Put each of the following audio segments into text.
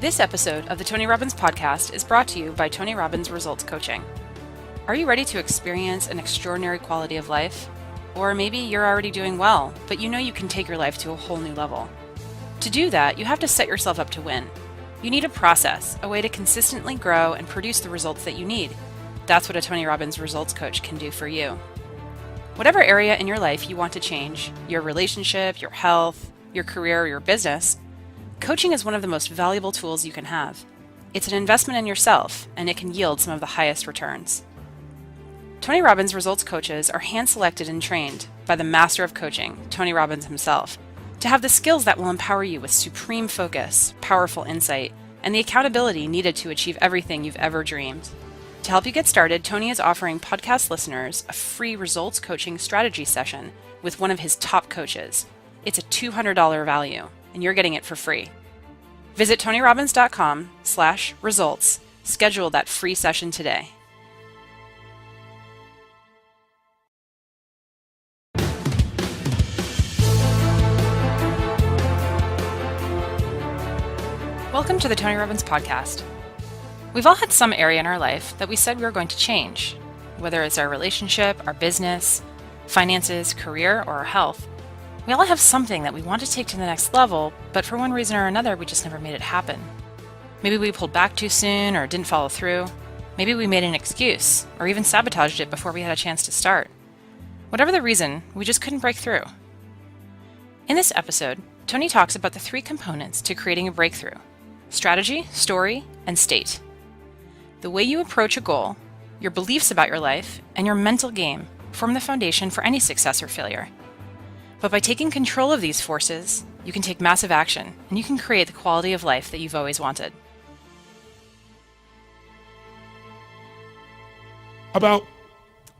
This episode of the Tony Robbins podcast is brought to you by Tony Robbins Results Coaching. Are you ready to experience an extraordinary quality of life? Or maybe you're already doing well, but you know you can take your life to a whole new level. To do that, you have to set yourself up to win. You need a process, a way to consistently grow and produce the results that you need. That's what a Tony Robbins Results Coach can do for you. Whatever area in your life you want to change, your relationship, your health, your career, or your business, coaching is one of the most valuable tools you can have. It's an investment in yourself, and it can yield some of the highest returns. Tony Robbins Results Coaches are hand-selected and trained by the master of coaching, Tony Robbins himself, to have the skills that will empower you with supreme focus, powerful insight, and the accountability needed to achieve everything you've ever dreamed. To help you get started, Tony is offering podcast listeners a free results coaching strategy session with one of his top coaches. It's a $200 value, and you're getting it for free. Visit TonyRobbins.com/results. Schedule that free session today. Welcome to the Tony Robbins podcast. We've all had some area in our life that we said we were going to change, whether it's our relationship, our business, finances, career, or our health. We all have something that we want to take to the next level, but for one reason or another, we just never made it happen. Maybe we pulled back too soon or didn't follow through. Maybe we made an excuse or even sabotaged it before we had a chance to start. Whatever the reason, we just couldn't break through. In this episode, Tony talks about the three components to creating a breakthrough: strategy, story, and state. The way you approach a goal, your beliefs about your life, and your mental game form the foundation for any success or failure. But by taking control of these forces, you can take massive action, and you can create the quality of life that you've always wanted. About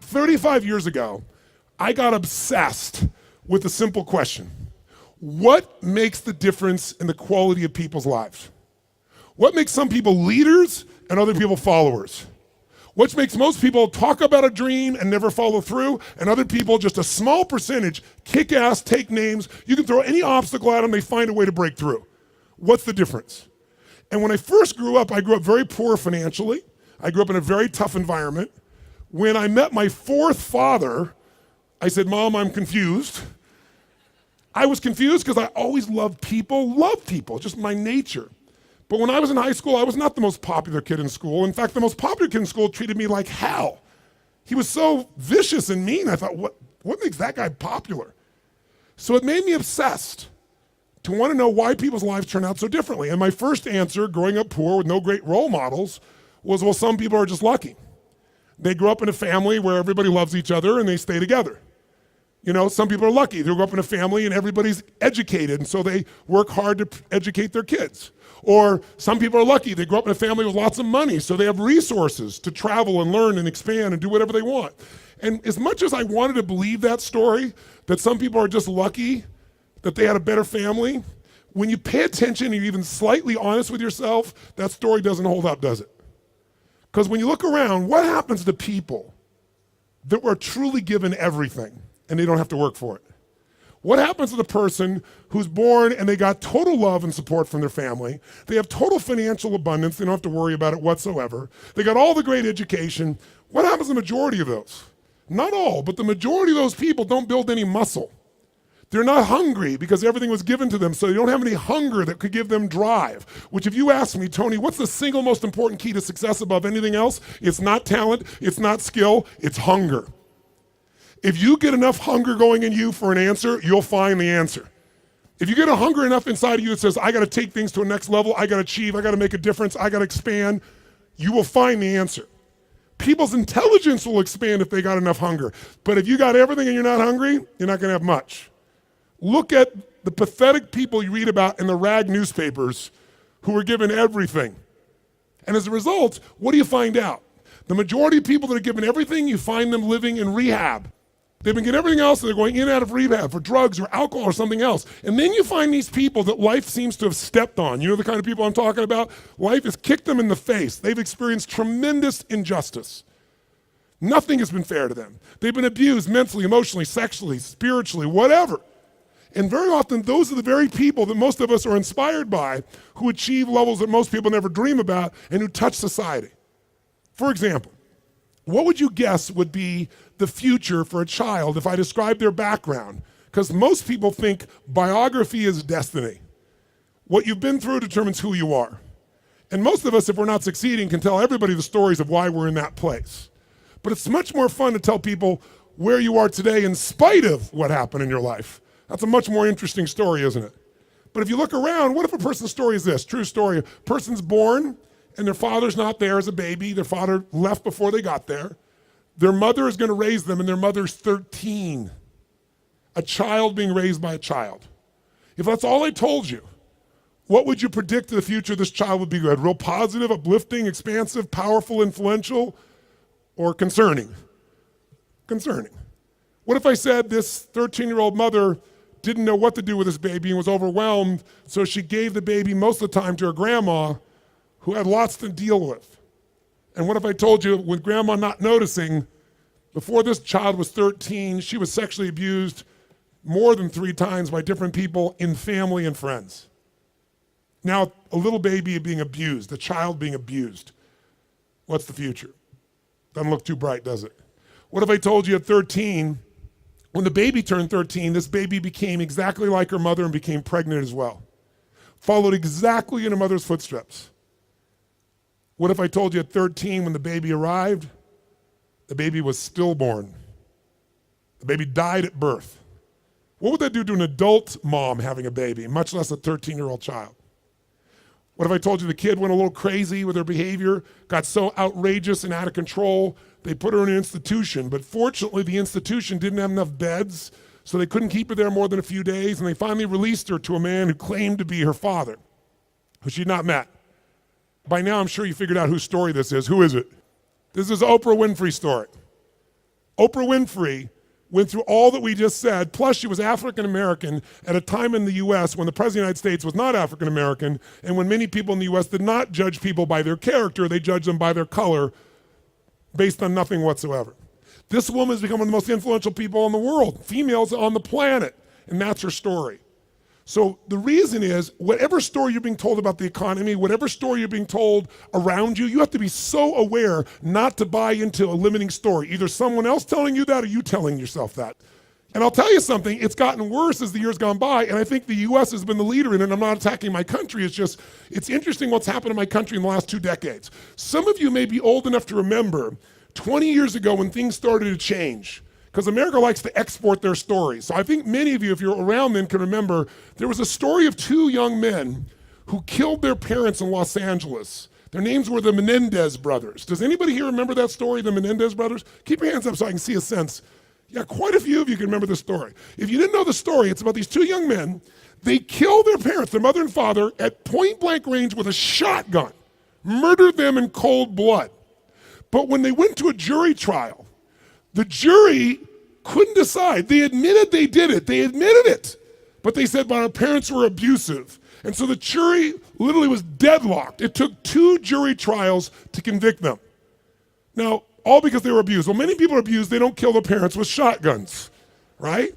35 years ago, I got obsessed with a simple question. What makes the difference in the quality of people's lives? What makes some people leaders and other people followers? What makes most people talk about a dream and never follow through, and other people, just a small percentage, kick ass, take names. You can throw any obstacle at them, they find a way to break through. What's the difference? And when I first grew up, I grew up very poor financially. I grew up in a very tough environment. When I met my fourth father, I said, "Mom, I'm confused." I was confused because I always loved people, just my nature. But when I was in high school, I was not the most popular kid in school. In fact, the most popular kid in school treated me like hell. He was so vicious and mean. I thought, what makes that guy popular? So it made me obsessed to want to know why people's lives turn out so differently. And my first answer, growing up poor with no great role models, was, well, some people are just lucky. They grew up in a family where everybody loves each other and they stay together. You know, some people are lucky. They grew up in a family and everybody's educated, and so they work hard to educate their kids. Or some people are lucky. They grew up in a family with lots of money, so they have resources to travel and learn and expand and do whatever they want. And as much as I wanted to believe that story, that some people are just lucky, that they had a better family, when you pay attention and you're even slightly honest with yourself, that story doesn't hold up, does it? Because when you look around, what happens to people that were truly given everything and they don't have to work for it? What happens to the person who's born and they got total love and support from their family? They have total financial abundance. They don't have to worry about it whatsoever. They got all the great education. What happens to the majority of those? Not all, but the majority of those people don't build any muscle. They're not hungry because everything was given to them, so they don't have any hunger that could give them drive. Which, if you ask me, Tony, what's the single most important key to success above anything else? It's not talent, it's not skill, it's hunger. If you get enough hunger going in you for an answer, you'll find the answer. If you get a hunger enough inside of you that says, I gotta take things to a next level, I gotta achieve, I gotta make a difference, I gotta expand, you will find the answer. People's intelligence will expand if they got enough hunger. But if you got everything and you're not hungry, you're not gonna have much. Look at the pathetic people you read about in the rag newspapers who were given everything. And as a result, what do you find out? The majority of people that are given everything, you find them living in rehab. They've been getting everything else, and they're going in and out of rehab for drugs or alcohol or something else. And then you find these people that life seems to have stepped on. You know the kind of people I'm talking about? Life has kicked them in the face. They've experienced tremendous injustice. Nothing has been fair to them. They've been abused mentally, emotionally, sexually, spiritually, whatever. And very often, those are the very people that most of us are inspired by, who achieve levels that most people never dream about and who touch society. For example, what would you guess would be the future for a child if I described their background? Because most people think biography is destiny. What you've been through determines who you are. And most of us, if we're not succeeding, can tell everybody the stories of why we're in that place. But it's much more fun to tell people where you are today in spite of what happened in your life. That's a much more interesting story, isn't it? But if you look around, what if a person's story is this? True story. A person's born and their father's not there as a baby. Their father left before they got there. Their mother is going to raise them and their mother's 13. A child being raised by a child. If that's all I told you, what would you predict the future of this child would be good? Real positive, uplifting, expansive, powerful, influential, or concerning? Concerning. What if I said this 13-year-old mother didn't know what to do with this baby and was overwhelmed, so she gave the baby most of the time to her grandma, who had lots to deal with? And what if I told you, with grandma not noticing, before this child was 13, she was sexually abused more than 3 times by different people in family and friends? Now, a little baby being abused, a child being abused. What's the future? Doesn't look too bright, does it? What if I told you at 13, when the baby turned 13, this baby became exactly like her mother and became pregnant as well? Followed exactly in her mother's footsteps. What if I told you at 13, when the baby arrived, the baby was stillborn? The baby died at birth. What would that do to an adult mom having a baby, much less a 13-year-old child? What if I told you the kid went a little crazy with her behavior, got so outrageous and out of control, they put her in an institution, but fortunately the institution didn't have enough beds, so they couldn't keep her there more than a few days, and they finally released her to a man who claimed to be her father, who she'd not met. By now I'm sure you figured out whose story this is. Who is it? This is Oprah Winfrey's story. Oprah Winfrey went through all that we just said, plus she was African American at a time in the US when the President of the United States was not African American, and when many people in the US did not judge people by their character, they judged them by their color, based on nothing whatsoever. This woman has become one of the most influential people in the world, females on the planet, and that's her story. So the reason is, whatever story you're being told about the economy, whatever story you're being told around you, you have to be so aware not to buy into a limiting story. Either someone else telling you that or you telling yourself that. And I'll tell you something, it's gotten worse as the years gone by, and I think the US has been the leader in it. I'm not attacking my country, it's interesting what's happened in my country in the last 2 decades. Some of you may be old enough to remember 20 years ago when things started to change, because America likes to export their stories. So I think many of you, if you're around then, can remember there was a story of 2 young men who killed their parents in Los Angeles. Their names were the Menendez brothers. Does anybody here remember that story, the Menendez brothers? Keep your hands up so I can see a sense. Yeah, quite a few of you can remember the story. If you didn't know the story, it's about these 2 young men. They killed their parents, their mother and father, at point blank range with a shotgun, murdered them in cold blood. But when they went to a jury trial, the jury couldn't decide. They admitted they did it. They admitted it. But they said, but our parents were abusive. And so the jury literally was deadlocked. It took 2 jury trials to convict them. Now, all because they were abused. Well, many people are abused. They don't kill their parents with shotguns, right?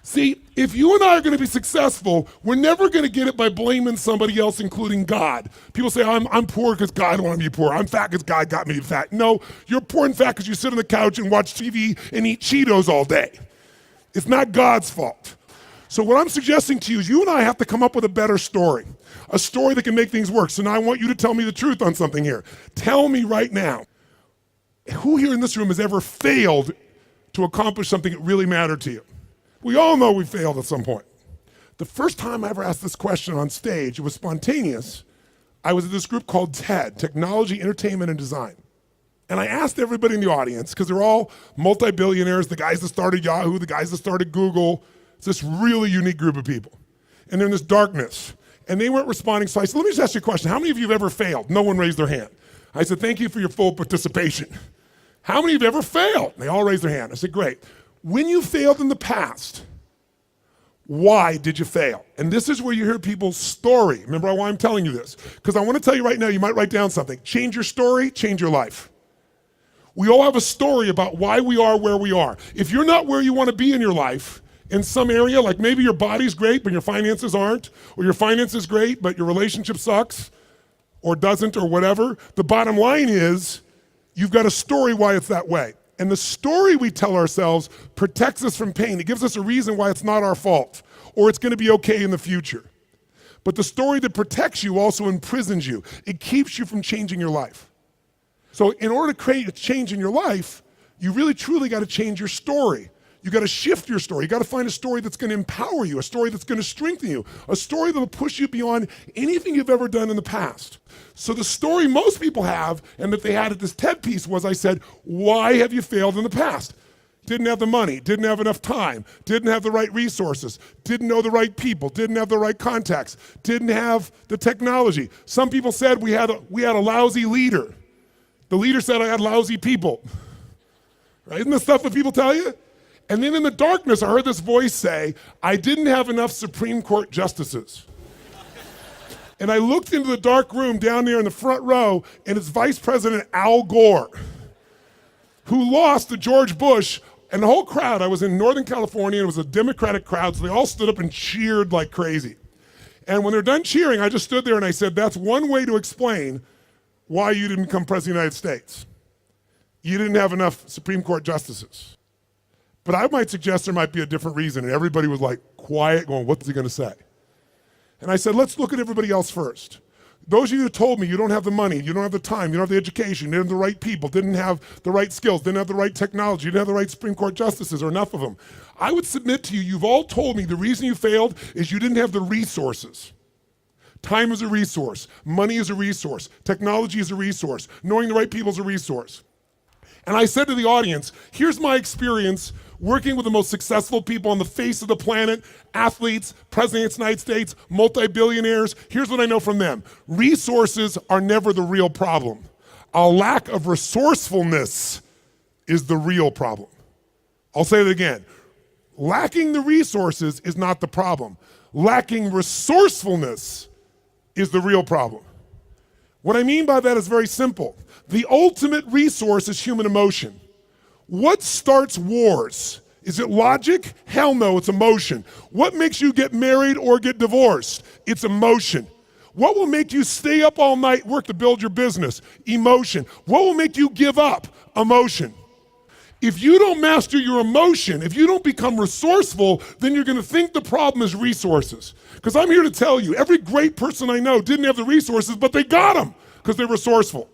See, if you and I are going to be successful, we're never going to get it by blaming somebody else, including God. People say, I'm poor because God wanted me poor. I'm fat because God got me fat. No, you're poor and fat because you sit on the couch and watch TV and eat Cheetos all day. It's not God's fault. So what I'm suggesting to you is you and I have to come up with a better story, a story that can make things work. So now I want you to tell me the truth on something here. Tell me right now, who here in this room has ever failed to accomplish something that really mattered to you? We all know we failed at some point. The first time I ever asked this question on stage, it was spontaneous. I was at this group called TED, Technology, Entertainment, and Design. And I asked everybody in the audience, because they're all multi-billionaires, the guys that started Yahoo, the guys that started Google. It's this really unique group of people. And they're in this darkness. And they weren't responding, so I said, let me just ask you a question. How many of you have ever failed? No one raised their hand. I said, thank you for your full participation. How many of you have ever failed? They all raised their hand. I said, great. When you failed in the past, why did you fail? And this is where you hear people's story. Remember why I'm telling you this? Because I want to tell you right now, you might write down something. Change your story, change your life. We all have a story about why we are where we are. If you're not where you want to be in your life, in some area, like maybe your body's great, but your finances aren't, or your finances great, but your relationship sucks, or doesn't, or whatever. The bottom line is, you've got a story why it's that way. And the story we tell ourselves protects us from pain. It gives us a reason why it's not our fault, or it's gonna be okay in the future. But the story that protects you also imprisons you. It keeps you from changing your life. So in order to create a change in your life, you really truly gotta change your story. You gotta shift your story. You gotta find a story that's gonna empower you, a story that's gonna strengthen you, a story that'll push you beyond anything you've ever done in the past. So the story most people have, and that they had at this TED piece was, I said, why have you failed in the past? Didn't have the money, didn't have enough time, didn't have the right resources, didn't know the right people, didn't have the right contacts, didn't have the technology. Some people said we had a lousy leader. The leader said I had lousy people. Right? Isn't this stuff what people tell you? And then in the darkness, I heard this voice say, I didn't have enough Supreme Court justices. And I looked into the dark room down there in the front row, and it's Vice President Al Gore, who lost to George Bush, and the whole crowd, I was in Northern California, and it was a Democratic crowd, so they all stood up and cheered like crazy. And when they're done cheering, I just stood there and I said, that's one way to explain why you didn't become President of the United States. You didn't have enough Supreme Court justices. But I might suggest there might be a different reason. And everybody was like quiet, going, what's he gonna say? And I said, let's look at everybody else first. Those of you who told me you don't have the money, you don't have the time, you don't have the education, you didn't have the right people, didn't have the right skills, didn't have the right technology, you didn't have the right Supreme Court justices, or enough of them. I would submit to you, you've all told me the reason you failed is you didn't have the resources. Time is a resource, money is a resource, technology is a resource, knowing the right people is a resource. And I said to the audience, here's my experience working with the most successful people on the face of the planet, athletes, presidents of the United States, multi-billionaires. Here's what I know from them. Resources are never the real problem. A lack of resourcefulness is the real problem. I'll say it again. Lacking the resources is not the problem. Lacking resourcefulness is the real problem. What I mean by that is very simple. The ultimate resource is human emotion. What starts wars? Is it logic? Hell no, it's emotion. What makes you get married or get divorced? It's emotion. What will make you stay up all night, work to build your business? Emotion. What will make you give up? Emotion. If you don't master your emotion, if you don't become resourceful, then you're gonna think the problem is resources. Because I'm here to tell you, every great person I know didn't have the resources, but they got them because they're resourceful.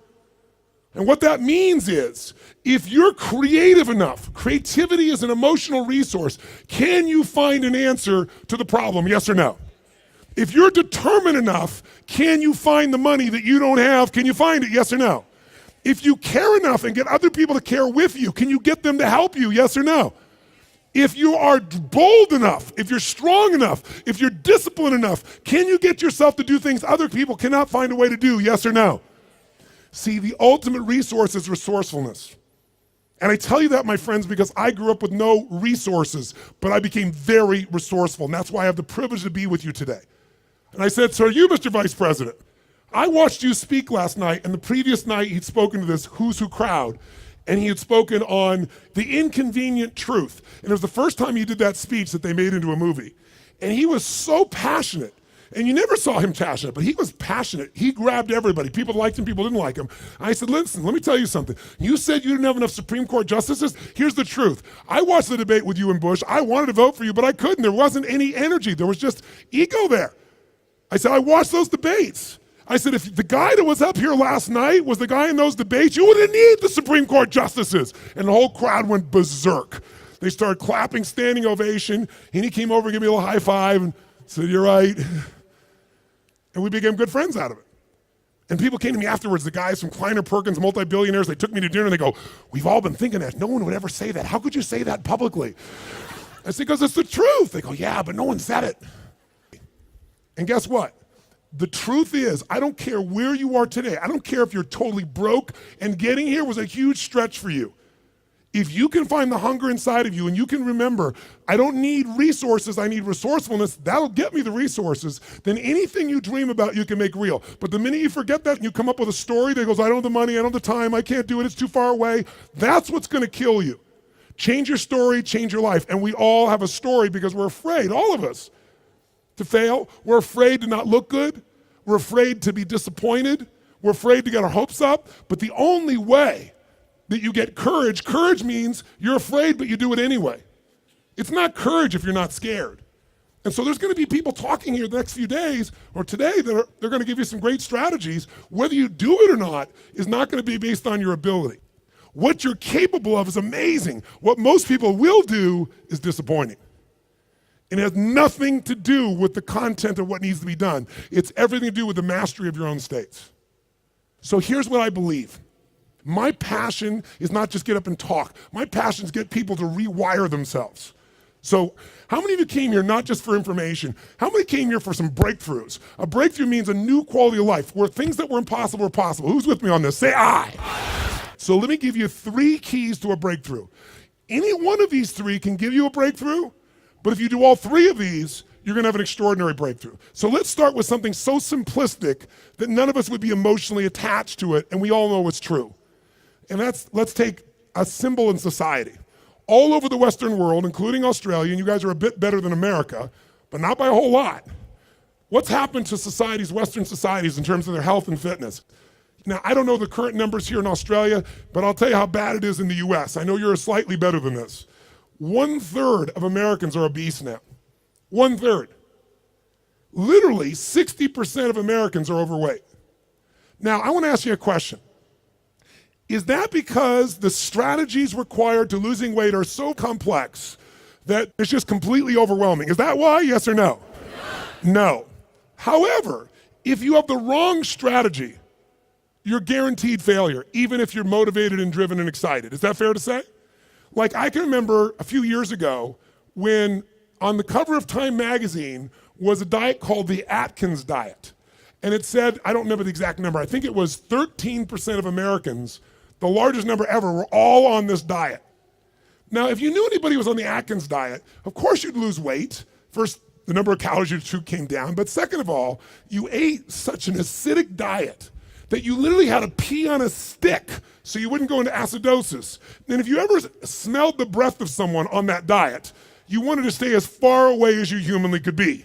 And what that means is, if you're creative enough, creativity is an emotional resource, can you find an answer to the problem, yes or no? If you're determined enough, can you find the money that you don't have, can you find it, yes or no? If you care enough and get other people to care with you, can you get them to help you, yes or no? If you are bold enough, if you're strong enough, if you're disciplined enough, can you get yourself to do things other people cannot find a way to do, yes or no? See, the ultimate resource is resourcefulness. And I tell you that, my friends, because I grew up with no resources, but I became very resourceful, and that's why I have the privilege to be with you today. And I said, so are you, Mr. Vice President? I watched you speak last night, and the previous night he'd spoken to this who's who crowd, and he had spoken on the inconvenient truth. And it was the first time he did that speech that they made into a movie. And he was so passionate. And you never saw him passionate, but he was passionate. He grabbed everybody. People liked him, people didn't like him. I said, listen, let me tell you something. You said you didn't have enough Supreme Court justices? Here's the truth. I watched the debate with you and Bush. I wanted to vote for you, but I couldn't. There wasn't any energy. There was just ego there. I said, I watched those debates. I said, if the guy that was up here last night was the guy in those debates, you wouldn't need the Supreme Court justices. And the whole crowd went berserk. They started clapping, standing ovation, and he came over and gave me a little high five and said, you're right. And we became good friends out of it. And people came to me afterwards, the guys from Kleiner Perkins, multi-billionaires, they took me to dinner and they go, we've all been thinking that. No one would ever say that. How could you say that publicly? I said, because it's the truth. They go, yeah, but no one said it. And guess what? The truth is, I don't care where you are today. I don't care if you're totally broke and getting here was a huge stretch for you. If you can find the hunger inside of you and you can remember, I don't need resources, I need resourcefulness, that'll get me the resources, then anything you dream about you can make real. But the minute you forget that and you come up with a story that goes, I don't have the money, I don't have the time, I can't do it, it's too far away, that's what's gonna kill you. Change your story, change your life. And we all have a story because we're afraid, all of us, to fail. We're afraid to not look good. We're afraid to be disappointed. We're afraid to get our hopes up. But the only way that you get courage means you're afraid, but you do it anyway. It's not courage if you're not scared. And so there's going to be people talking here the next few days or today that they're going to give you some great strategies. Whether you do it or not is not going to be based on your ability. What you're capable of is amazing. What most people will do is disappointing. And it has nothing to do with the content of what needs to be done. It's everything to do with the mastery of your own states. So here's what I believe. My passion is not just get up and talk. My passion is get people to rewire themselves. So how many of you came here not just for information? How many came here for some breakthroughs? A breakthrough means a new quality of life where things that were impossible are possible. Who's with me on this? Say aye. So let me give you 3 keys to a breakthrough. Any one of these 3 can give you a breakthrough, but if you do all 3 of these, you're gonna have an extraordinary breakthrough. So let's start with something so simplistic that none of us would be emotionally attached to it, and we all know it's true. And let's take a symbol in society. All over the Western world, including Australia, and you guys are a bit better than America, but not by a whole lot. What's happened to societies, Western societies, in terms of their health and fitness? Now, I don't know the current numbers here in Australia, but I'll tell you how bad it is in the US. I know you're slightly better than this. 1/3 of Americans are obese now. 1/3. Literally 60% of Americans are overweight. Now, I want to ask you a question. Is that because the strategies required to losing weight are so complex that it's just completely overwhelming? Is that why? Yes or no? No. However, if you have the wrong strategy, you're guaranteed failure, even if you're motivated and driven and excited. Is that fair to say? Like, I can remember a few years ago when on the cover of Time magazine was a diet called the Atkins diet. And it said, I don't remember the exact number, I think it was 13% of Americans, the largest number ever, were all on this diet. Now, if you knew anybody who was on the Atkins diet, of course you'd lose weight. First, the number of calories you took came down, but second of all, you ate such an acidic diet that you literally had to pee on a stick so you wouldn't go into acidosis. And if you ever smelled the breath of someone on that diet, you wanted to stay as far away as you humanly could be.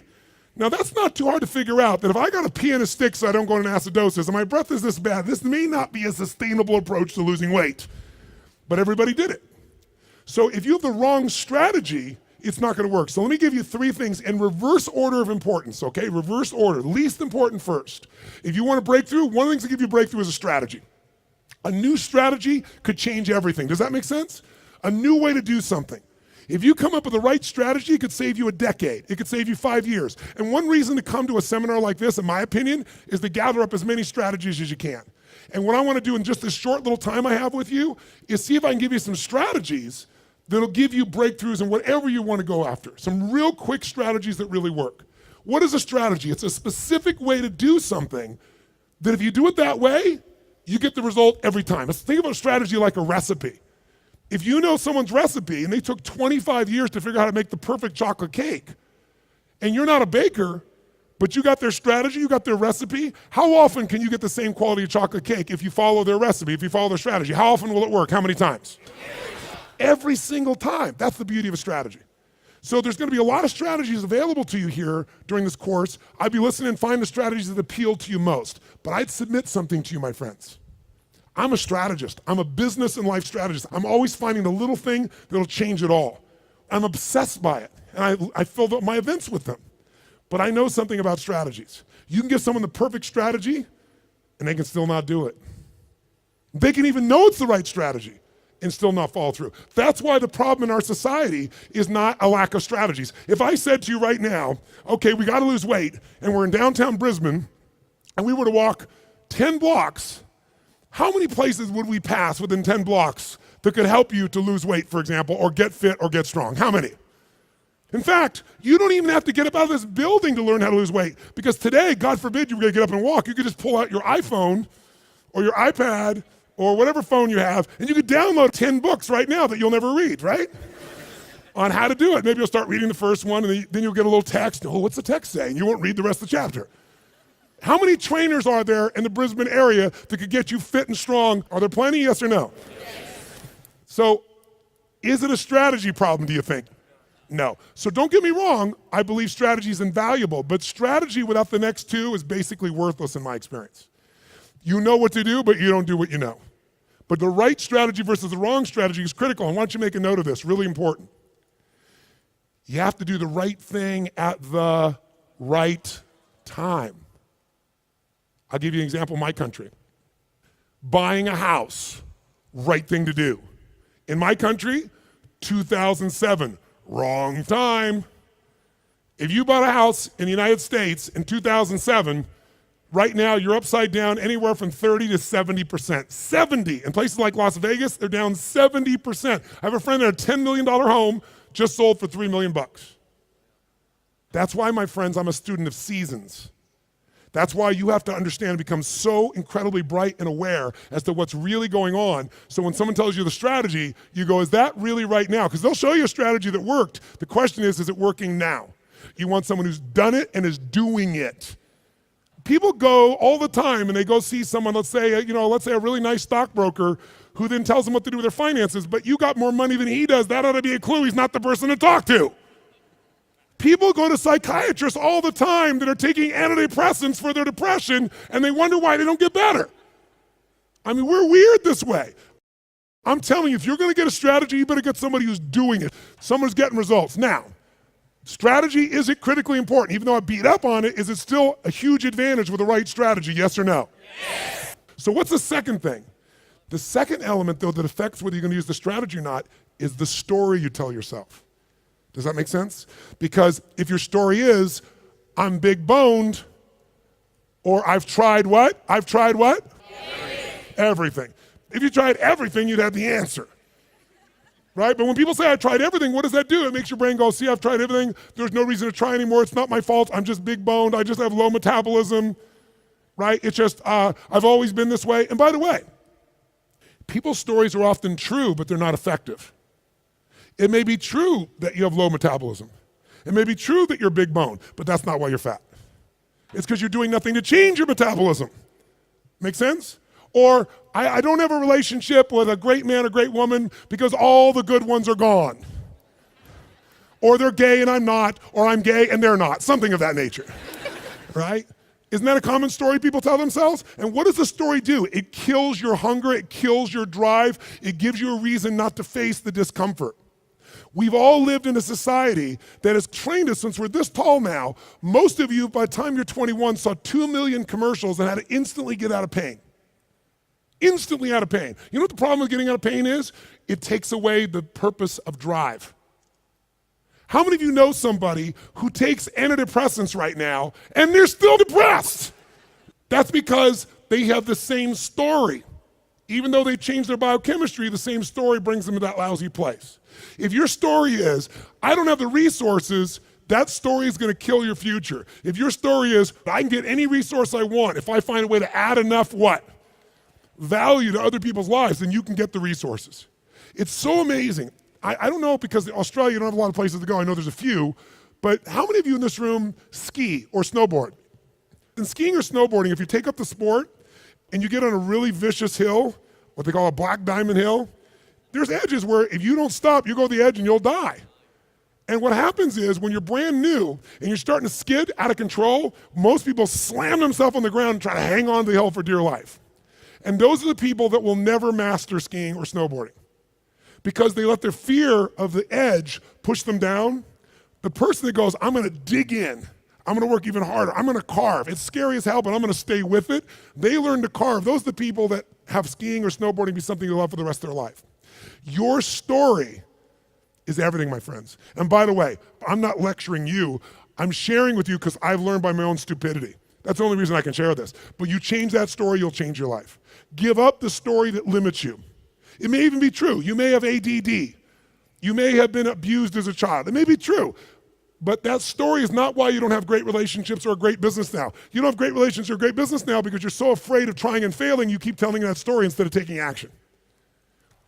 Now, that's not too hard to figure out, that if I got to pee in a stick so I don't go into acidosis and my breath is this bad, this may not be a sustainable approach to losing weight. But everybody did it. So if you have the wrong strategy, it's not going to work. So let me give you 3 things in reverse order of importance, okay? Reverse order, least important first. If you want a breakthrough, one of the things that give you a breakthrough is a strategy. A new strategy could change everything. Does that make sense? A new way to do something. If you come up with the right strategy, it could save you a decade. It could save you 5 years. And one reason to come to a seminar like this, in my opinion, is to gather up as many strategies as you can. And what I want to do in just this short little time I have with you is see if I can give you some strategies that'll give you breakthroughs in whatever you want to go after. Some real quick strategies that really work. What is a strategy? It's a specific way to do something that if you do it that way, you get the result every time. Let's think about a strategy like a recipe. If you know someone's recipe and they took 25 years to figure out how to make the perfect chocolate cake, and you're not a baker, but you got their strategy, you got their recipe, how often can you get the same quality of chocolate cake if you follow their recipe, if you follow their strategy? How often will it work? How many times? Every single time. That's the beauty of a strategy. So there's going to be a lot of strategies available to you here during this course. I'd be listening and find the strategies that appeal to you most. But I'd submit something to you, my friends. I'm a strategist. I'm a business and life strategist. I'm always finding the little thing that'll change it all. I'm obsessed by it. And I filled up my events with them. But I know something about strategies. You can give someone the perfect strategy, and they can still not do it. They can even know it's the right strategy and still not follow through. That's why the problem in our society is not a lack of strategies. If I said to you right now, okay, we got to lose weight, and we're in downtown Brisbane, and we were to walk 10 blocks, how many places would we pass within 10 blocks that could help you to lose weight, for example, or get fit or get strong? How many? In fact, you don't even have to get up out of this building to learn how to lose weight, because today, God forbid you were going to get up and walk, you could just pull out your iPhone or your iPad or whatever phone you have, and you could download 10 books right now that you'll never read, right? On how to do it. Maybe you'll start reading the first one, and then you'll get a little text. Oh, what's the text say? And you won't read the rest of the chapter. How many trainers are there in the Brisbane area that could get you fit and strong? Are there plenty, yes or no? Yes. So Is it a strategy problem, do you think? No. So don't get me wrong, I believe strategy is invaluable, but strategy without the next two is basically worthless in my experience. You know what to do, but you don't do what you know. But the right strategy versus the wrong strategy is critical, and why don't you make a note of this, really important. You have to do the right thing at the right time. I'll give you an example in my country. Buying a house, right thing to do. In my country, 2007, wrong time. If you bought a house in the United States in 2007, right now you're upside down anywhere from 30 to 70%. 70. In places like Las Vegas, they're down 70%. I have a friend that had a $10 million home just sold for $3 million. That's why, my friends, I'm a student of seasons. That's why you have to understand and become so incredibly bright and aware as to what's really going on. So when someone tells you the strategy, you go, is that really right now? Because they'll show you a strategy that worked. The question is it working now? You want someone who's done it and is doing it. People go all the time and they go see someone, let's say a really nice stockbroker who then tells them what to do with their finances, but you got more money than he does. That ought to be a clue he's not the person to talk to. People go to psychiatrists all the time that are taking antidepressants for their depression, and they wonder why they don't get better. I mean, we're weird this way. I'm telling you, if you're gonna get a strategy, you better get somebody who's doing it, someone who's getting results. Now, strategy, is it critically important? Even though I beat up on it, is it still a huge advantage with the right strategy, yes or no? Yes. So what's the second thing? The second element, though, that affects whether you're gonna use the strategy or not is the story you tell yourself. Does that make sense? Because if your story is, I'm big boned, or I've tried what? I've tried what? Everything. If you tried everything, you'd have the answer. Right? But when people say I tried everything, what does that do? It makes your brain go, see, I've tried everything. There's no reason to try anymore. It's not my fault. I'm just big boned. I just have low metabolism. Right? It's just, I've always been this way. And by the way, people's stories are often true, but they're not effective. It may be true that you have low metabolism. It may be true that you're big bone, but that's not why you're fat. It's because you're doing nothing to change your metabolism. Make sense? Or I don't have a relationship with a great man or great woman because all the good ones are gone. Or they're gay and I'm not, or I'm gay and they're not, something of that nature, right? Isn't that a common story people tell themselves? And what does the story do? It kills your hunger, it kills your drive, it gives you a reason not to face the discomfort. We've all lived in a society that has trained us since we're this tall now. Most of you, by the time you're 21, saw 2 million commercials and had to instantly get out of pain. Instantly out of pain. You know what the problem with getting out of pain is? It takes away the purpose of drive. How many of you know somebody who takes antidepressants right now and they're still depressed? That's because they have the same story. Even though they changed their biochemistry, the same story brings them to that lousy place. If your story is, I don't have the resources, that story is gonna kill your future. If your story is, I can get any resource I want if I find a way to add enough what? Value to other people's lives, then you can get the resources. It's so amazing. I don't know, because in Australia you don't have a lot of places to go. I know there's a few, but how many of you in this room ski or snowboard? In skiing or snowboarding, if you take up the sport and you get on a really vicious hill, what they call a black diamond hill, there's edges where if you don't stop, you go to the edge and you'll die. And what happens is when you're brand new and you're starting to skid out of control, most people slam themselves on the ground and try to hang on to the hill for dear life. And those are the people that will never master skiing or snowboarding because they let their fear of the edge push them down. The person that goes, I'm gonna dig in, I'm gonna work even harder, I'm gonna carve. It's scary as hell, but I'm gonna stay with it. They learn to carve. Those are the people that have skiing or snowboarding be something they love for the rest of their life. Your story is everything, my friends. And by the way, I'm not lecturing you. I'm sharing with you because I've learned by my own stupidity. That's the only reason I can share this. But you change that story, you'll change your life. Give up the story that limits you. It may even be true. You may have ADD. You may have been abused as a child. It may be true. But that story is not why you don't have great relationships or a great business now. You don't have great relationships or a great business now because you're so afraid of trying and failing, you keep telling that story instead of taking action.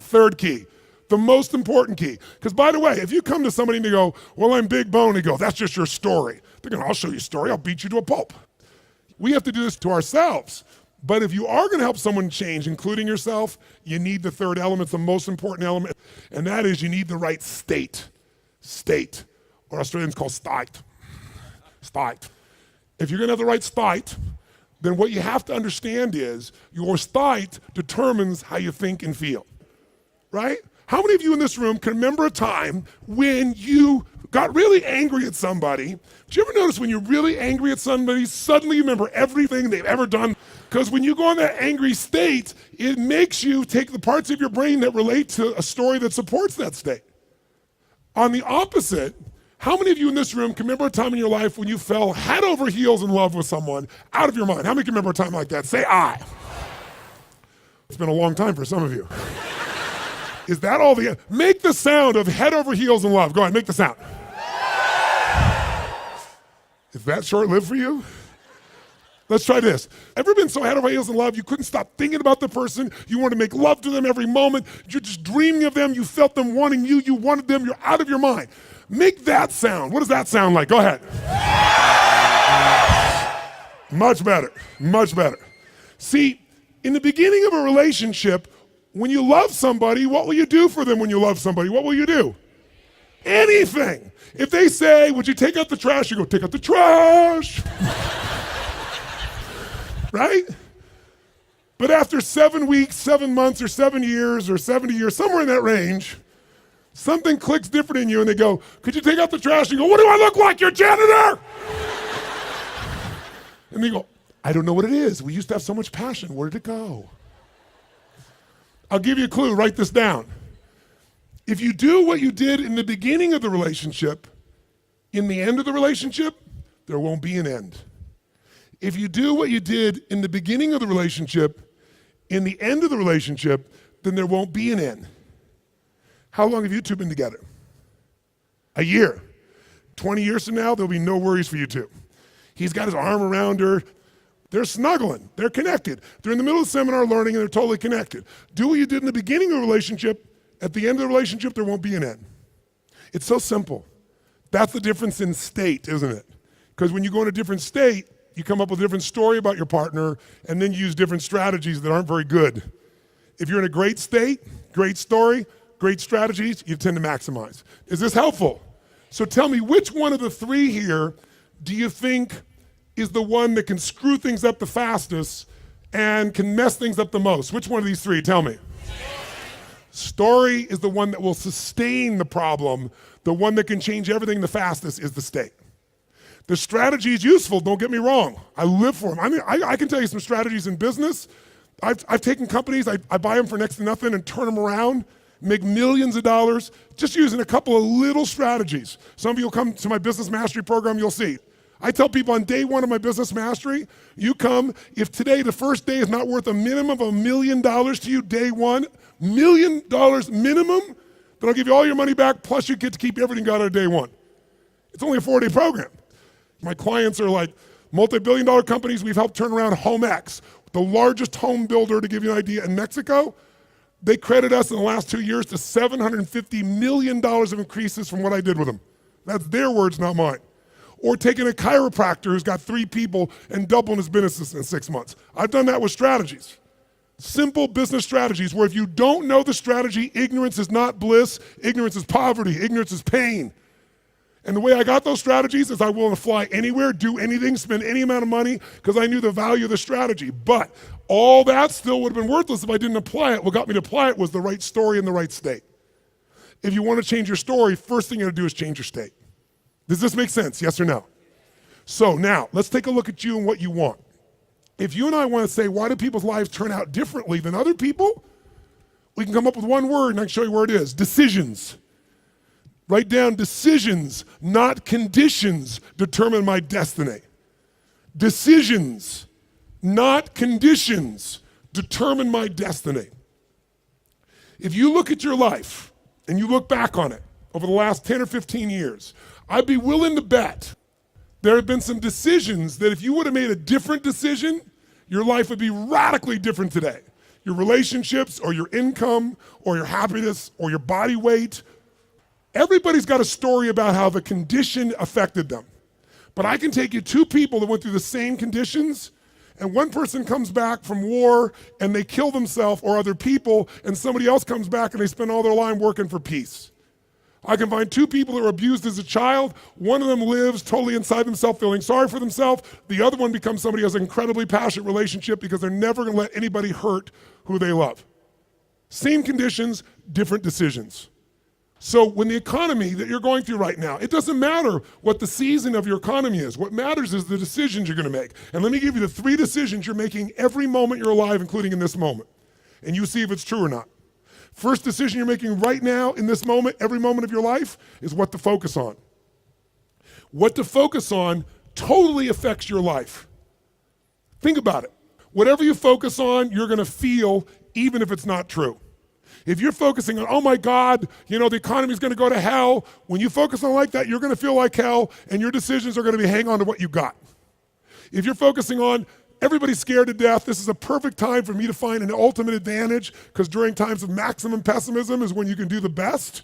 Third key, the most important key. Because by the way, if you come to somebody and they go, well, I'm big bone, and you go, that's just your story. They're going, I'll show you a story, I'll beat you to a pulp. We have to do this to ourselves. But if you are gonna help someone change, including yourself, you need the third element, it's the most important element, and that is you need the right state. State, or Australians call state. State. If you're gonna have the right state, then what you have to understand is your state determines how you think and feel, right? How many of you in this room can remember a time when you got really angry at somebody? Did you ever notice when you're really angry at somebody, suddenly you remember everything they've ever done? Because when you go in that angry state, it makes you take the parts of your brain that relate to a story that supports that state. On the opposite, how many of you in this room can remember a time in your life when you fell head over heels in love with someone out of your mind? How many can remember a time like that? Say I. It's been a long time for some of you. Is that all make the sound of head over heels in love. Go ahead, make the sound. Is that short-lived for you? Let's try this. Ever been so head over heels in love you couldn't stop thinking about the person, you wanted to make love to them every moment, you're just dreaming of them, you felt them wanting you, you wanted them, you're out of your mind. Make that sound. What does that sound like? Go ahead. Much better, much better. See, in the beginning of a relationship, when you love somebody, what will you do for them when you love somebody? What will you do? Anything. If they say, would you take out the trash? You go, take out the trash. Right? But after 7 weeks, 7 months, or 7 years, or 70 years, somewhere in that range, something clicks different in you and they go, could you take out the trash? You go, what do I look like, your janitor? And they go, I don't know what it is. We used to have so much passion. Where did it go? I'll give you a clue, write this down. If you do what you did in the beginning of the relationship, in the end of the relationship, there won't be an end. If you do what you did in the beginning of the relationship, in the end of the relationship, then there won't be an end. How long have you two been together? A year. 20 years from now, there'll be no worries for you two. He's got his arm around her. They're snuggling, they're connected. They're in the middle of the seminar learning and they're totally connected. Do what you did in the beginning of the relationship, at the end of the relationship, there won't be an end. It's so simple. That's the difference in state, isn't it? Because when you go in a different state, you come up with a different story about your partner and then you use different strategies that aren't very good. If you're in a great state, great story, great strategies, you tend to maximize. Is this helpful? So tell me, which one of the three here do you think is the one that can screw things up the fastest and can mess things up the most? Which one of these three? Tell me. Story is the one that will sustain the problem. The one that can change everything the fastest is the state. The strategy is useful, don't get me wrong. I live for them. I mean, I can tell you some strategies in business. I've taken companies, I buy them for next to nothing and turn them around, make millions of dollars, just using a couple of little strategies. Some of you will come to my business mastery program, you'll see. I tell people on day one of my business mastery, you come, if today the first day is not worth a minimum of $1 million to you, day one, $1 million minimum, then I'll give you all your money back, plus you get to keep everything got out of day one. It's only a 4-day program. My clients are like multi-billion-dollar companies. We've helped turn around HomeX, the largest home builder, to give you an idea, in Mexico. They credit us in the last 2 years to $750 million of increases from what I did with them. That's their words, not mine. Or taking a chiropractor who's got 3 people and doubling his business in 6 months. I've done that with strategies. Simple business strategies where if you don't know the strategy, ignorance is not bliss, ignorance is poverty, ignorance is pain. And the way I got those strategies is I willing to fly anywhere, do anything, spend any amount of money because I knew the value of the strategy. But all that still would have been worthless if I didn't apply it. What got me to apply it was the right story in the right state. If you want to change your story, first thing you got to do is change your state. Does this make sense? Yes or no? So now, let's take a look at you and what you want. If you and I want to say, why do people's lives turn out differently than other people? We can come up with one word and I can show you where it is. Decisions. Write down decisions, not conditions, determine my destiny. Decisions, not conditions, determine my destiny. If you look at your life and you look back on it over the last 10 or 15 years, I'd be willing to bet there have been some decisions that if you would have made a different decision, your life would be radically different today. Your relationships or your income or your happiness or your body weight. Everybody's got a story about how the condition affected them. But I can take you 2 people that went through the same conditions and one person comes back from war and they kill themselves or other people, and somebody else comes back and they spend all their life working for peace. I can find two people that were abused as a child. One of them lives totally inside themselves, feeling sorry for themselves. The other one becomes somebody who has an incredibly passionate relationship because they're never going to let anybody hurt who they love. Same conditions, different decisions. So when the economy that you're going through right now, it doesn't matter what the season of your economy is. What matters is the decisions you're going to make. And let me give you the 3 decisions you're making every moment you're alive, including in this moment. And you see if it's true or not. First decision you're making right now in this moment, every moment of your life, is what to focus on. What to focus on totally affects your life. Think about it. Whatever you focus on, you're going to feel, even if it's not true. If you're focusing on, oh my God, the economy's going to go to hell, when you focus on like that, you're going to feel like hell, and your decisions are going to be hang on to what you got. If you're focusing on, everybody's scared to death, this is a perfect time for me to find an ultimate advantage, because during times of maximum pessimism is when you can do the best.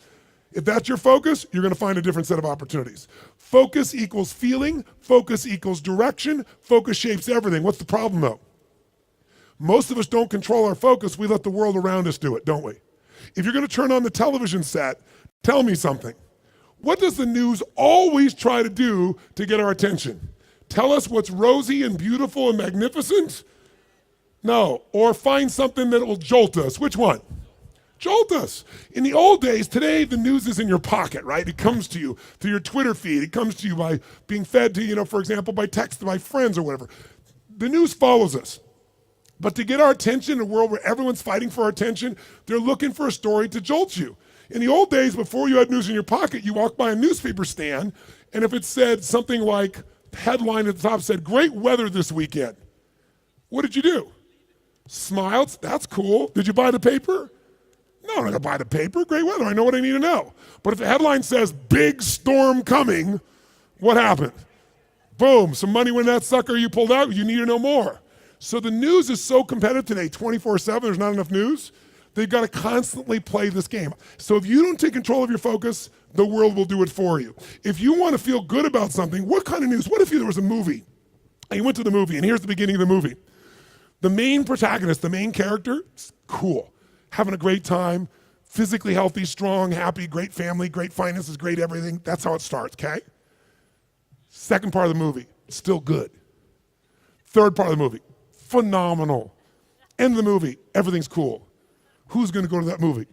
If that's your focus, you're going to find a different set of opportunities. Focus equals feeling, focus equals direction, focus shapes everything. What's the problem though? Most of us don't control our focus, we let the world around us do it, don't we? If you're going to turn on the television set, tell me something. What does the news always try to do to get our attention? Tell us what's rosy and beautiful and magnificent? No. Or find something that will jolt us. Which one? Jolt us. In the old days, today the news is in your pocket, right? It comes to you through your Twitter feed. It comes to you by being fed to, for example, by text by friends or whatever. The news follows us. But to get our attention in a world where everyone's fighting for our attention, they're looking for a story to jolt you. In the old days, before you had news in your pocket, you walked by a newspaper stand, and if it said something like, headline at the top said, great weather this weekend, what did you do? Smiled, that's cool. Did you buy the paper? No, I'm not gonna buy the paper, great weather, I know what I need to know. But if the headline says, big storm coming, what happened? Boom, some money went in that sucker you pulled out, you need to know more. So the news is so competitive today, 24/7, there's not enough news. They've got to constantly play this game. So if you don't take control of your focus, the world will do it for you. If you want to feel good about something, what kind of news? What if there was a movie, and you went to the movie, and here's the beginning of the movie. The main protagonist, the main character, is cool, having a great time, physically healthy, strong, happy, great family, great finances, great everything. That's how it starts, okay? Second part of the movie, still good. Third part of the movie, phenomenal. End of the movie, everything's cool. Who's going to go to that movie?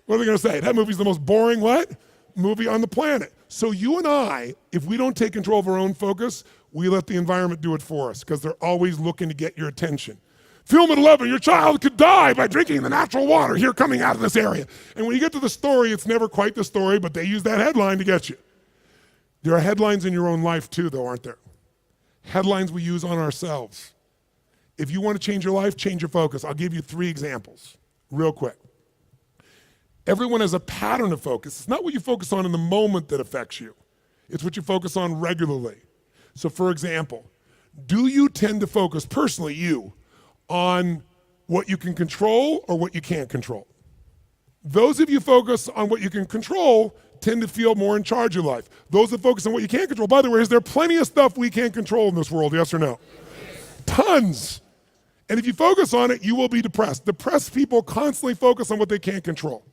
What are they going to say? That movie's the most boring what? Movie on the planet. So you and I, if we don't take control of our own focus, we let the environment do it for us because they're always looking to get your attention. Film at 11, your child could die by drinking the natural water here coming out of this area. And when you get to the story, it's never quite the story, but they use that headline to get you. There are headlines in your own life too, though, aren't there? Headlines we use on ourselves. If you want to change your life, change your focus. I'll give you 3 examples real quick. Everyone has a pattern of focus. It's not what you focus on in the moment that affects you. It's what you focus on regularly. So for example, do you tend to focus, personally you, on what you can control or what you can't control? Those of you focus on what you can control tend to feel more in charge of life. Those that focus on what you can't control, by the way, is there plenty of stuff we can't control in this world, yes or no? Tons. And if you focus on it, you will be depressed. Depressed people constantly focus on what they can't control.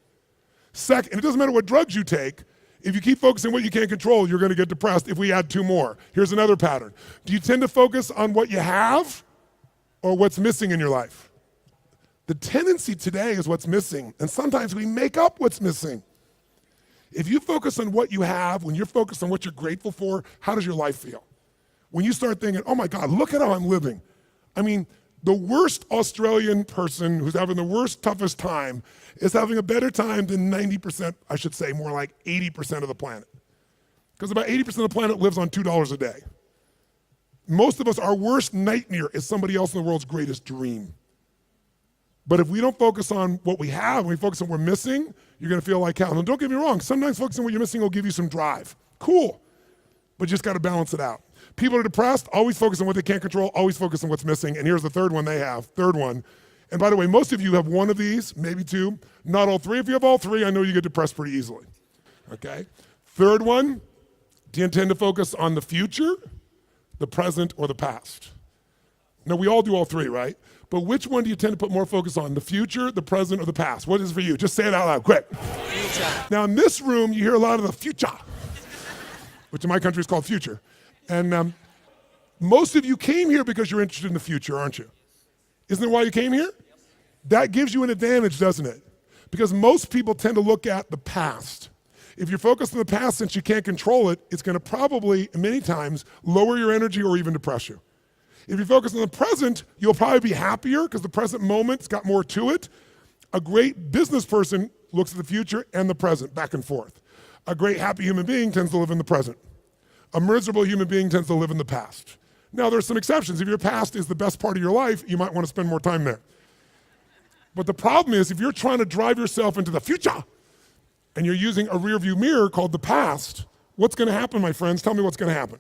Second, and it doesn't matter what drugs you take, if you keep focusing on what you can't control, you're gonna get depressed if we add 2 more. Here's another pattern. Do you tend to focus on what you have or what's missing in your life? The tendency today is what's missing, and sometimes we make up what's missing. If you focus on what you have, when you're focused on what you're grateful for, how does your life feel? When you start thinking, oh my God, look at how I'm living. I mean, the worst Australian person who's having the worst, toughest time is having a better time than 90%, I should say more like 80% of the planet. Because about 80% of the planet lives on $2 a day. Most of us, our worst nightmare is somebody else in the world's greatest dream. But if we don't focus on what we have, and we focus on what we're missing, you're gonna feel like hell. And don't get me wrong, sometimes focusing on what you're missing will give you some drive. Cool, but you just gotta balance it out. People are depressed, always focus on what they can't control, always focus on what's missing, and here's the third one they have, third one. And by the way, most of you have one of these, maybe 2, not all 3. If you have all 3, I know you get depressed pretty easily, okay? Third one, do you intend to focus on the future, the present, or the past? Now, we all do all three, right? But which one do you tend to put more focus on, the future, the present, or the past? What is it for you? Just say it out loud, quick. Future. Now, in this room, you hear a lot of the future, which in my country is called future. And most of you came here because you're interested in the future, aren't you? Isn't that why you came here? That gives you an advantage, doesn't it? Because most people tend to look at the past. If you're focused on the past, since you can't control it, it's going to probably, many times, lower your energy or even depress you. If you focus on the present, you'll probably be happier because the present moment's got more to it. A great business person looks at the future and the present, back and forth. A great happy human being tends to live in the present. A miserable human being tends to live in the past. Now, there's some exceptions. If your past is the best part of your life, you might want to spend more time there. But the problem is, if you're trying to drive yourself into the future and you're using a rearview mirror called the past, what's going to happen, my friends? Tell me what's going to happen.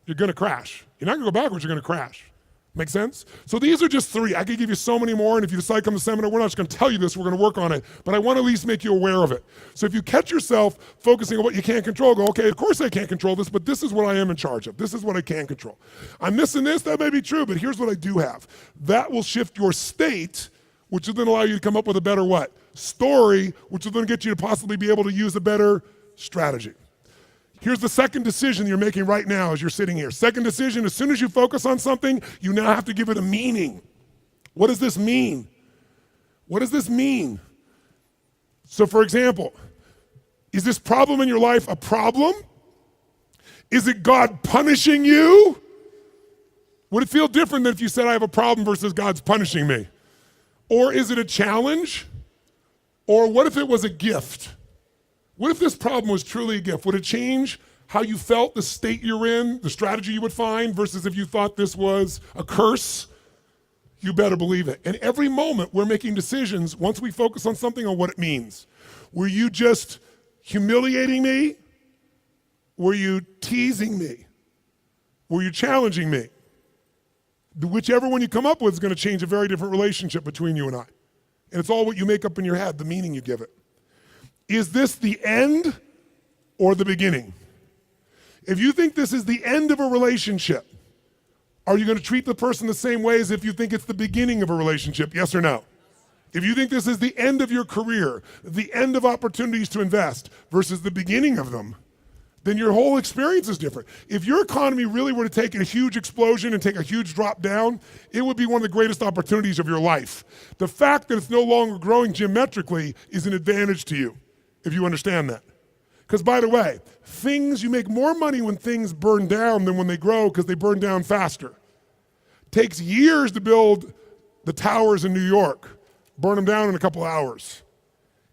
You're going to crash. You're not going to go backwards, you're going to crash. Make sense? So these are just three. I could give you so many more, and if you decide to come to the seminar, we're not just going to tell you this, we're going to work on it. But I want to at least make you aware of it. So if you catch yourself focusing on what you can't control, go, okay, of course I can't control this, but this is what I am in charge of. This is what I can control. I'm missing this, that may be true, but here's what I do have. That will shift your state, which will then allow you to come up with a better what? Story, which will then get you to possibly be able to use a better strategy. Here's the second decision you're making right now as you're sitting here. Second decision, as soon as you focus on something, you now have to give it a meaning. What does this mean? What does this mean? So for example, is this problem in your life a problem? Is it God punishing you? Would it feel different than if you said I have a problem versus God's punishing me? Or is it a challenge? Or what if it was a gift? What if this problem was truly a gift? Would it change how you felt, the state you're in, the strategy you would find, versus if you thought this was a curse? You better believe it. And every moment we're making decisions, once we focus on something, on what it means. Were you just humiliating me? Were you teasing me? Were you challenging me? Whichever one you come up with is going to change a very different relationship between you and I. And it's all what you make up in your head, the meaning you give it. Is this the end or the beginning? If you think this is the end of a relationship, are you going to treat the person the same way as if you think it's the beginning of a relationship? Yes or no? If you think this is the end of your career, the end of opportunities to invest versus the beginning of them, then your whole experience is different. If your economy really were to take a huge explosion and take a huge drop down, it would be one of the greatest opportunities of your life. The fact that it's no longer growing geometrically is an advantage to you, if you understand that. Because by the way, you make more money when things burn down than when they grow because they burn down faster. Takes years to build the towers in New York, burn them down in a couple hours.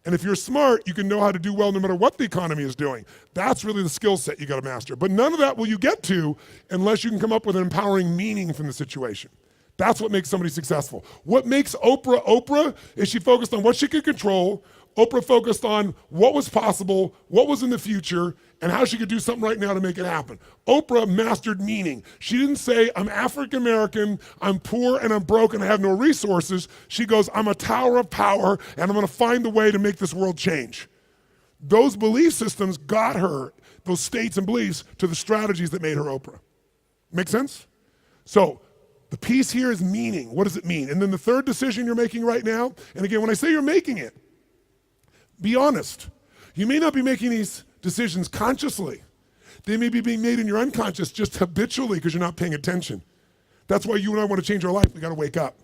And if you're smart, you can know how to do well no matter what the economy is doing. That's really the skill set you got to master. But none of that will you get to unless you can come up with an empowering meaning from the situation. That's what makes somebody successful. What makes Oprah Oprah is she focused on what she could control. Oprah focused on what was possible, what was in the future, and how she could do something right now to make it happen. Oprah mastered meaning. She didn't say, I'm African American, I'm poor and I'm broke and I have no resources. She goes, I'm a tower of power and I'm gonna find the way to make this world change. Those belief systems got her, those states and beliefs, to the strategies that made her Oprah. Make sense? So the piece here is meaning. What does it mean? And then the third decision you're making right now, and again, when I say you're making it, be honest. You may not be making these decisions consciously. They may be being made in your unconscious just habitually because you're not paying attention. That's why you and I want to change our life. We got to wake up.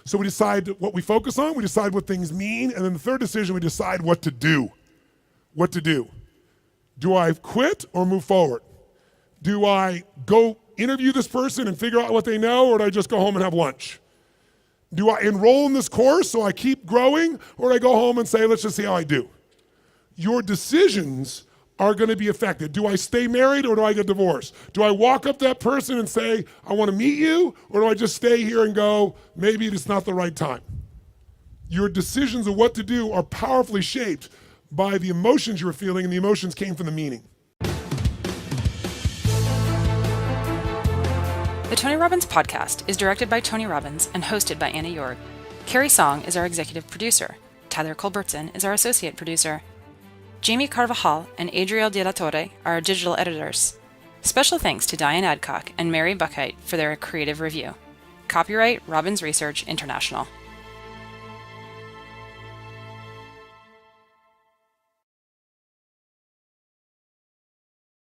So we decide what we focus on, we decide what things mean, and then the third decision, we decide what to do. What to do. Do I quit or move forward? Do I go interview this person and figure out what they know, or do I just go home and have lunch? Do I enroll in this course so I keep growing, or do I go home and say, let's just see how I do? Your decisions are going to be affected. Do I stay married or do I get divorced? Do I walk up to that person and say, I want to meet you, or do I just stay here and go, maybe it's not the right time? Your decisions of what to do are powerfully shaped by the emotions you were feeling, and the emotions came from the meaning. The Tony Robbins podcast is directed by Tony Robbins and hosted by Anna Yorg. Carrie Song is our executive producer. Tyler Culbertson is our associate producer. Jamie Carvajal and Adriel De La Torre are our digital editors. Special thanks to Diane Adcock and Mary Buckheit for their creative review. Copyright Robbins Research International.